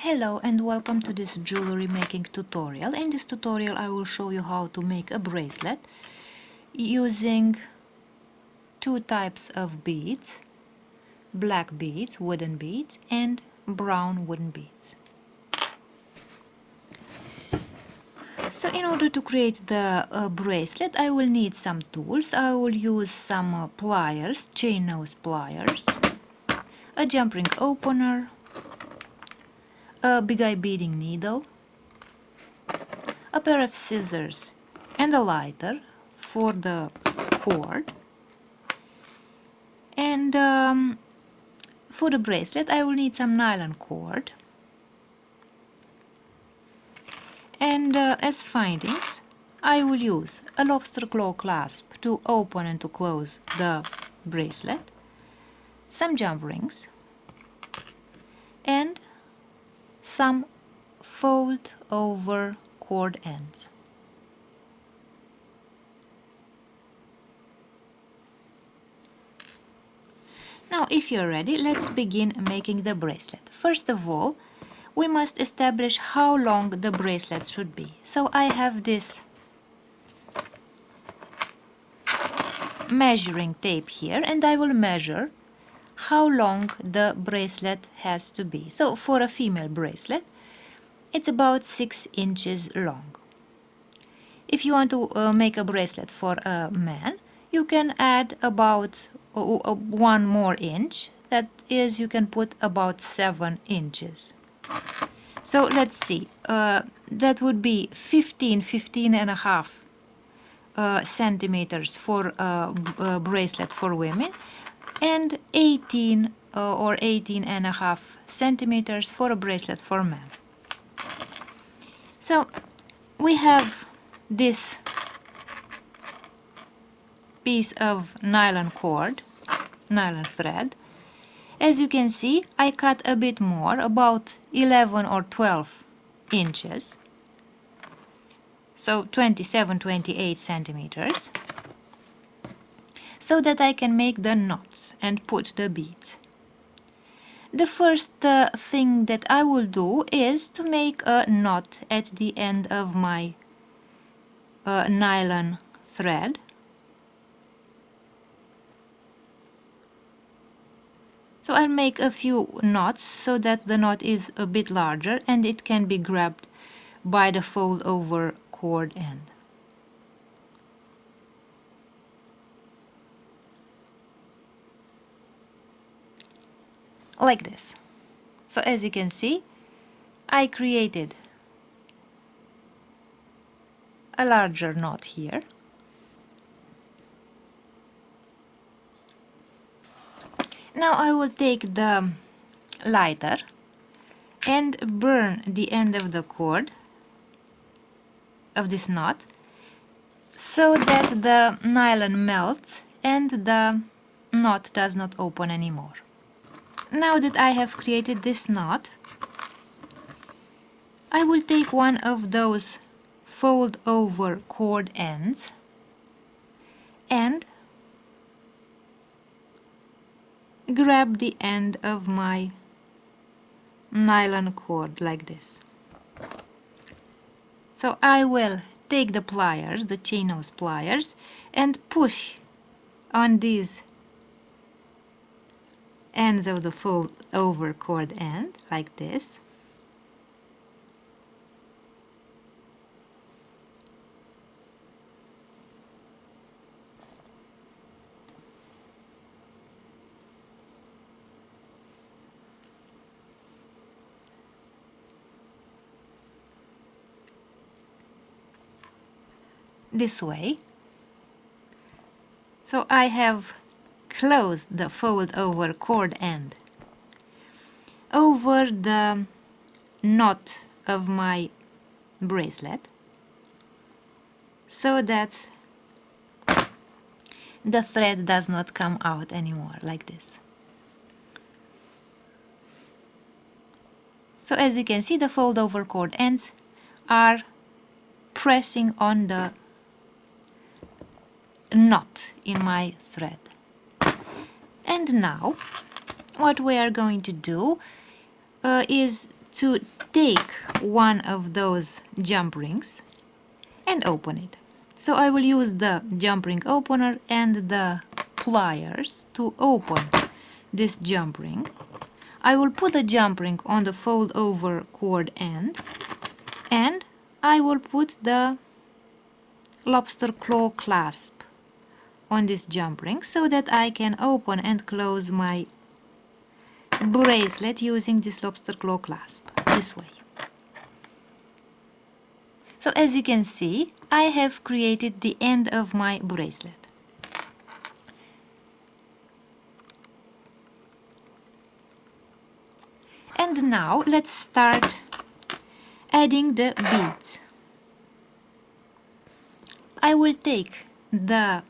Hello and welcome to this jewelry making tutorial. In this tutorial I will show you how to make a bracelet using two types of beads, black beads, wooden beads, and brown wooden beads. So in order to create the bracelet I will need some tools. I will use some pliers, chain nose pliers, a jump ring opener, a big eye beading needle, a pair of scissors and a lighter for the cord, and for the bracelet I will need some nylon cord, and as findings I will use a lobster claw clasp to open and to close the bracelet, some jump rings, and some fold over cord ends. Now if you're ready, let's begin making the bracelet. First of all, we must establish how long the bracelet should be. So I have this measuring tape here and I will measure how long the bracelet has to be. So for a female bracelet it's about 6 inches long. If you want to make a bracelet for a man, you can add about 1 more inch. That is, you can put about 7 inches. So let's see, that would be 15 and a half centimeters for a bracelet for women, and 18 or 18 and a half centimeters for a bracelet for men. So we have this piece of nylon cord, nylon thread. As you can see, I cut a bit more, about 11 or 12 inches, so 27-28 centimeters, so that I can make the knots and put the beads. The first thing that I will do is to make a knot at the end of my nylon thread. So I'll make a few knots so that the knot is a bit larger and it can be grabbed by the fold over cord end. Like this. So as you can see, I created a larger knot here. Now I will take the lighter and burn the end of the cord of this knot so that the nylon melts and the knot does not open anymore. Now that I have created this knot, I will take one of those fold over cord ends and grab the end of my nylon cord like this. So I will take the pliers, the chain nose pliers, and push on these ends of the fold over cord end like this. This way. So I have closed the fold over cord end over the knot of my bracelet so that the thread does not come out anymore like this. So as you can see, the fold over cord ends are pressing on the knot in my thread. And now what we are going to do is to take one of those jump rings and open it. So I will use the jump ring opener and the pliers to open this jump ring. I will put the jump ring on the fold over cord end, and I will put the lobster claw clasp on this jump ring so that I can open and close my bracelet using this lobster claw clasp this way. So as you can see, I have created the end of my bracelet. And now let's start adding the beads. I will take the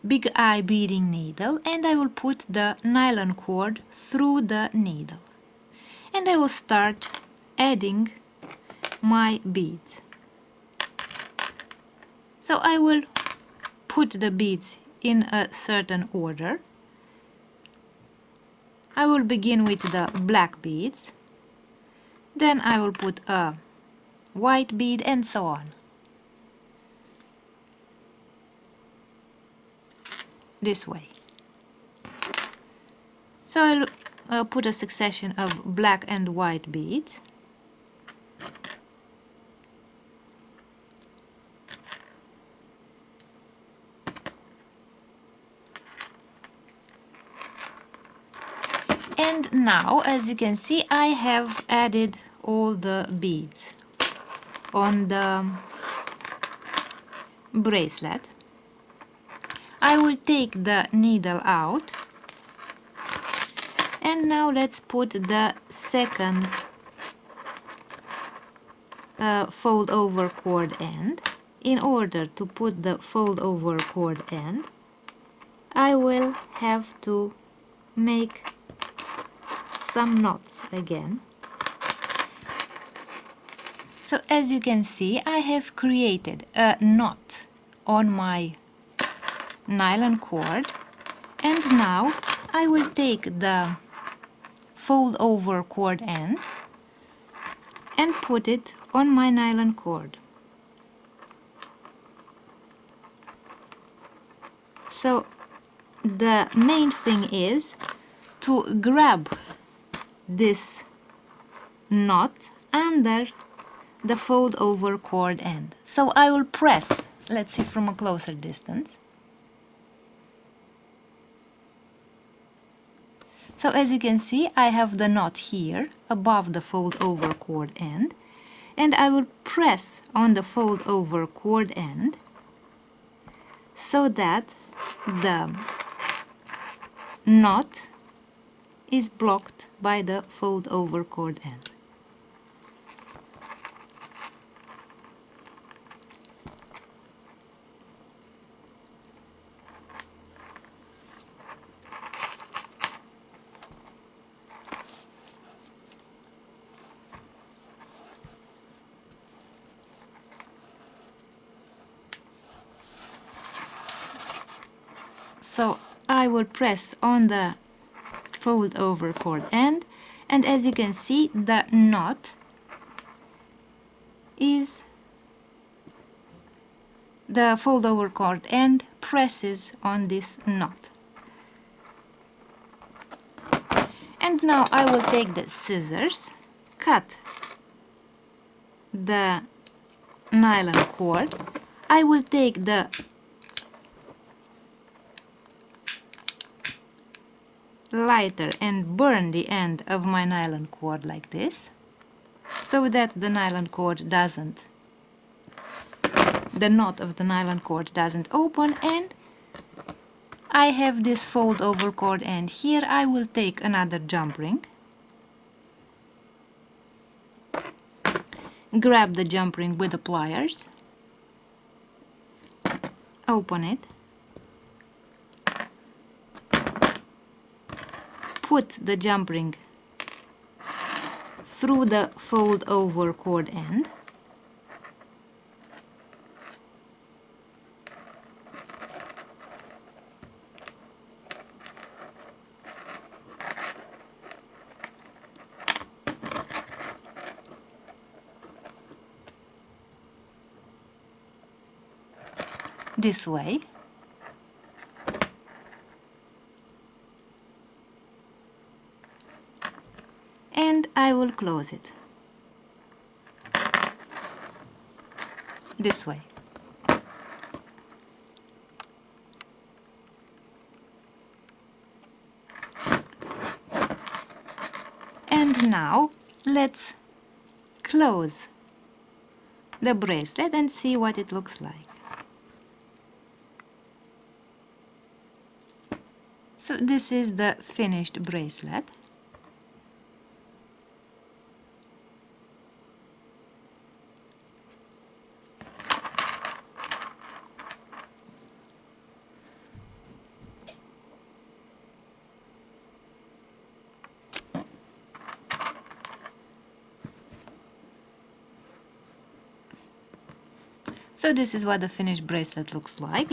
big eye beading needle and I will put the nylon cord through the needle. And I will start adding my beads. So I will put the beads in a certain order. I will begin with the black beads, then I will put a white bead and so on. This way. So I'll put a succession of black and white beads. And now, as you can see, I have added all the beads on the bracelet. I will take the needle out, and now let's put the second fold over cord end. In order to put the fold over cord end, I will have to make some knots again. So as you can see, I have created a knot on my nylon cord, and now I will take the fold over cord end and put it on my nylon cord. So the main thing is to grab this knot under the fold over cord end. So I will press, let's see from a closer distance. So as you can see, I have the knot here above the fold over cord end, and I will press on the fold over cord end so that the knot is blocked by the fold over cord end. So I will press on the fold over cord end, and as you can see, the knot is the fold over cord end presses on this knot. And now I will take the scissors, cut the nylon cord. I will take the lighter and burn the end of my nylon cord like this, so that the nylon cord doesn't, the knot of the nylon cord doesn't open, and I have this fold over cord end here. I will take another jump ring, grab the jump ring with the pliers, open it, put the jump ring through the fold over cord end, this way. And I will close it this way. And now let's close the bracelet and see what it looks like. So this is the finished bracelet. So this is what the finished bracelet looks like.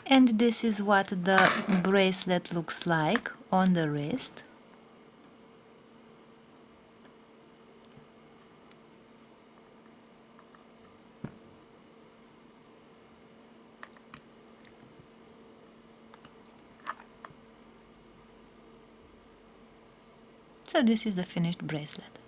And this is what the bracelet looks like on the wrist. So this is the finished bracelet.